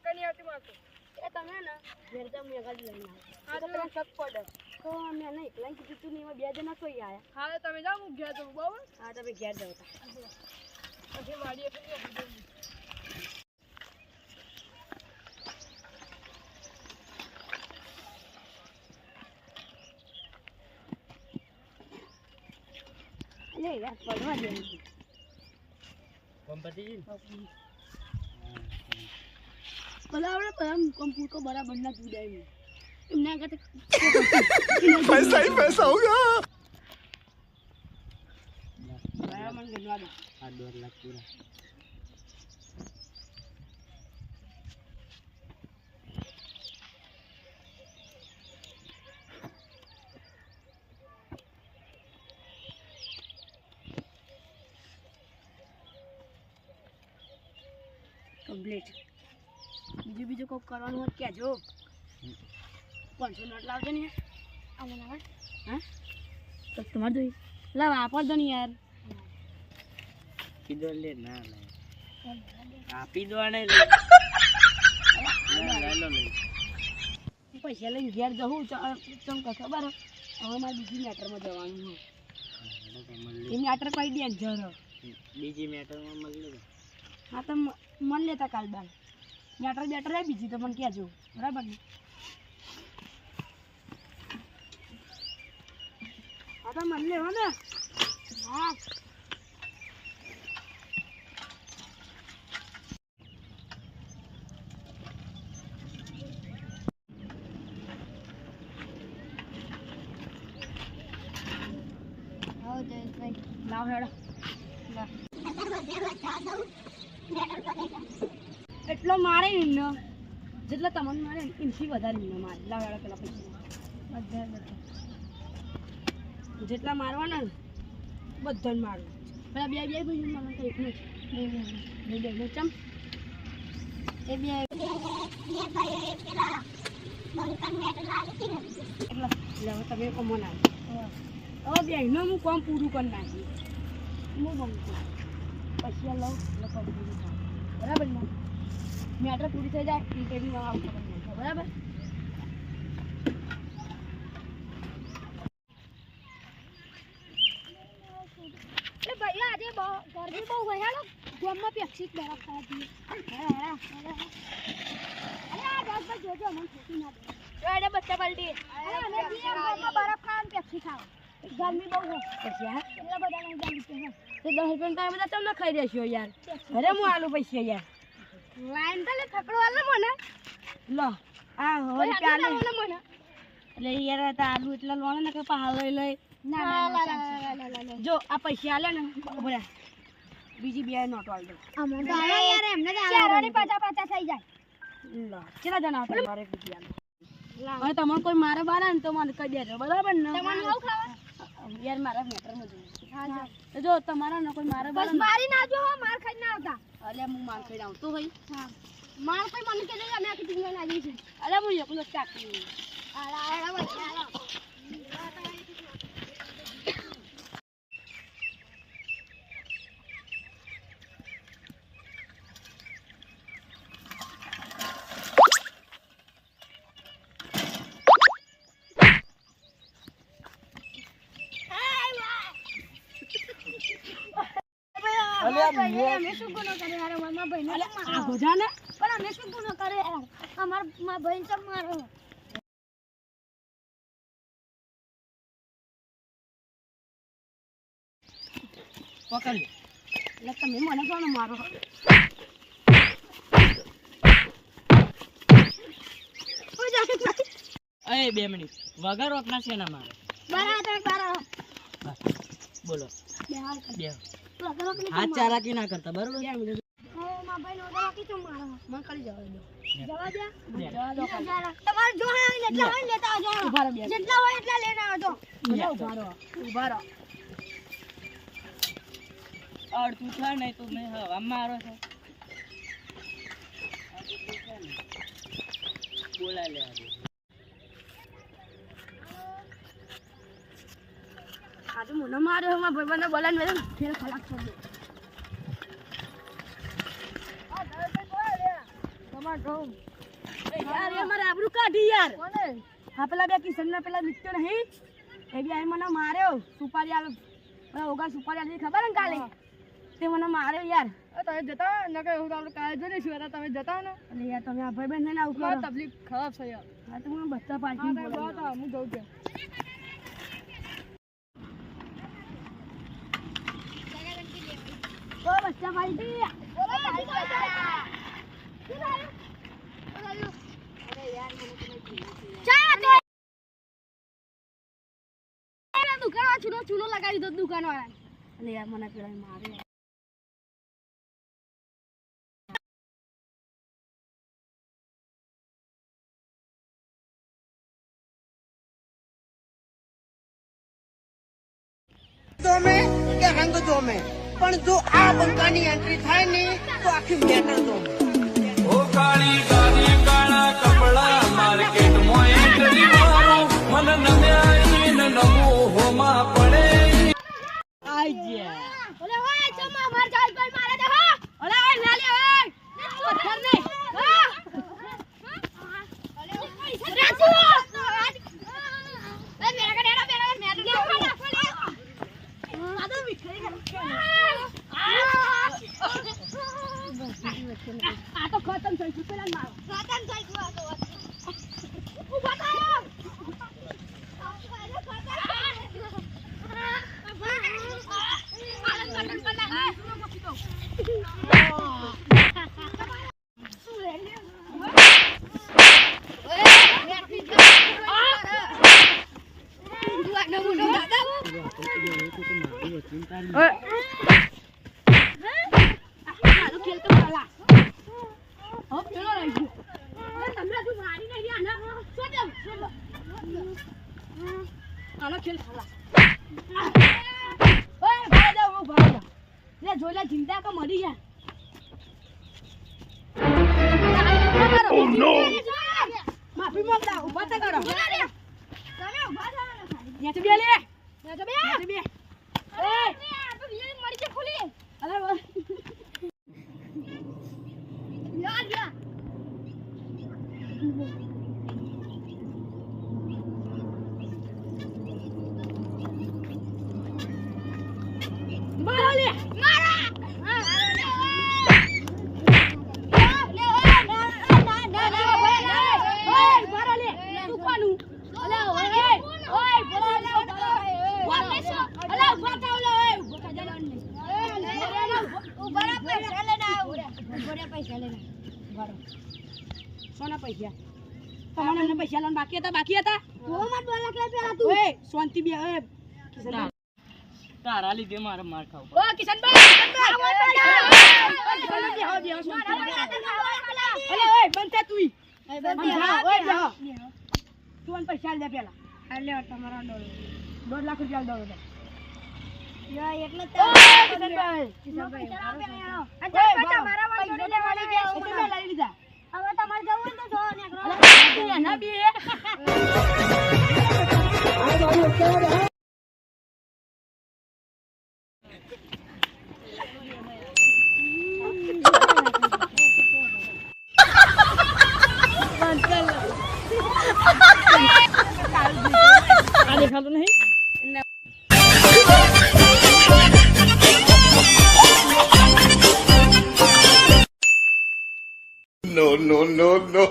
કની આવતી મારતો એ તમે ને ઘેર જાવ મેં ગાડી લઈને હા તો તમને શક પડે તો અમે નહીં એકલા કીધું તું ને એમાં બે જણા કોઈ આયા હા તમે જાઓ હું ઘેર જવું બરાબર હા તમે ઘેર જાવ પછી વાડીએ ફરી લે યાર પડવા દે કંપતી બરાબર પણ કમ્પ્યુટર બરાબર ના જુદાય એમને આગળ पैसा ही पैसा होगा બરાબર ગણવા દો 8 લાખ પૂરા કમ્પ્લીટ બીજું કોક કરવાનું હોય કહેજો 500 નોટ લાવજો ને યાર આને લાવ હા તો તમાર દોઈ લાવ આપો દો ને યાર કીધો લે ના લે આપી દો ને લે લે પૈસા લઈને ઘેર જવું ચમ ખબર હવે મારે બીજી મેટરમાં જવાનું એ મેટર કઈ દે જરો બીજી મેટરમાં મળી લે હા તો મન લેતા કાલ બાર મેટર બીજી તો મને કહેજો બરાબર ને હા તો મન લેવો ને હા લાવ હેડો એટલો મારે ને જેટલા તમને મારે એમથી વધારે ને મારે લાવ હેડો પેલા પૈસા બધા જેટલા મારવાના ને બધાને મારું પેલા બે બે ભાઈ મને તો એકલું જ બે ચમ એ બે એટલે તમે કમો ના હવે બેનો હું કામ પૂરું કરી નાખી હું બમતું પછી લઉં એટલે પૂરું થાય બરાબર ને મેટર પૂરી થઈ જાય ઇન્ટરવ્યુ આવું ખબર બરાબર એટલે ભાઈ આજે ગરમી બહુ હોય હાલો ગામમાં પેપ્સી બરફ ખાવા દઈએ જોજો મને ખોટી ના દે એને બચ્ચા પલટી અમે ગામમાં બરફ ખાવા પેપ્સી ખાવા ગરમી બહુ છે પછી હા એટલા બધા નહીં જામી છે તો 10 રૂપિયા બધા તમને ખાઈ દેશો યાર અરે હું આલુ પૈસા યાર લાઈન તો લે થકડો આલે મને લો આ હોય ચાલે મને એટલે યાર તો આલુ એટલા લોણે ને કે પહાડ લઈ લઈ ના જો આ પૈસા આલે ને બરા બીજી બે નોટ આલ દો અમને તો યાર એમને જ ચારોની 50 થઈ જાય લો કેટલા જણા આવતા મારે બીજી આલ હવે તમને કોઈ મારે બારા ને તો મને કહી દેજો બરાબર ને તમને આવું ખાવા યાર મારા મેટરમાં જોઈએ હા તો જો તમારા ને કોઈ મારે બસ મારી ના જો માર ખાઈ ના આવતા અલે હું માર ખાઈ આવતો હોય હા માર કોઈ મને કે અમે આખી ટીમ ના આવી છે અલે હું એકલો ચાકી આલા આલા અમે શું ગુનો કરે યાર મારા ભાઈને આ ગોધા ને પણ અમે શું ગુનો કરે યાર અમાર મારા ભાઈને સબ મારો પકડ લે તમે મને કોણ મારો ઓય જા એ 2 મિનિટ વગર ઓપના છે ના મારે બારા બોલો બે હાલ બે લગા હાથ ચાલાકી ના કરતા બરોબર મારા ભાઈને ઓડા કી તો મારો મને ખાલી જવા દો જવા દો તમારે જો હોય એટલા હોય લેતા આવજો ઉભા રહો જેટલા હોય એટલા લઈને આવજો ઉભા રહો અડધું છે નહીં તો મેં હવા મારો છે બોલા લે આજે મને માર્યો મારા ભાઈબંધને બોલાને મેં ફેર ખલાક કરી દે તમારે ના કહું યાર એ મારે આબરૂ કાઢી યાર કોને હા પેલા બે કિશનના પેલા મિત્ર નહીં એ બી આઈ મને માર્યો સુપારી આલ પેલા ઓગા સુપારી આલી ખબર ને કાલે તે મને માર્યો યાર તમે જતા ન કે હું તો આપણે કાલે જોઈ લઈશું હતા તમે જતા ને અરે યાર તમે આ ભાઈ બહેન આવું કરો મારી તકલીફ ખરાબ છે યાર હા તો મને બચ્ચા હા પાછી તમે બોલો હું જઉં છું ઓ બચ્ચા પાછી ચૂનો લગાવી દો દુકાન વાળા અરે યાર મને પેલા માર્યો જોમે કે રંગ જોમે પણ જો આ બંકાની એન્ટ્રી થાય ને તો આખી મેટર જોમે ઓ કાળી ગાડી કાળા કપડા માર્કેટ માં એન્ટ્રી મારો મન નમ્યા ન નમો હોમાં પડે આઈ ગયા ઓલે ઓય ચમા માર ચાલ ભાઈ મારે દે હા ઓલે ઓય નાલે ઓય પથ્થર ને હા રાસુ એ મેરા કડેરા મેરા આદો વિખરી આ તો ખતમ થઈ ગયું પેલા મારો ખતમ થઈ ગયું આ તો ઉભા થાઓ જોઈલા ચિંતા કો મરી જા માફી માંગતા ઉભા તો કરો તમે ઉભા થાઓ ને બે લે બે એ તો મરી જે ખુલી અરે યાર યાર મારો લે મારા સોના પૈસા તમારે એમને પૈસા લોન બાકી હતા શાંતિ બે તારા લીધે મારે માર ખાવ ઓ કિશનભાઈ અલે ઓય બંધ તું તું પૈસા દે પેલા અલે તમારા $1.5 લાખ રૂપિયા દો દે યો એટલે તો કિશનભાઈ મારા પૈસા લેવાની ગયા તમે લઈ લીધા હવે તમારે જવું ને તો જો ને ના બી આ દેખાતું નહીં No, no, no, no.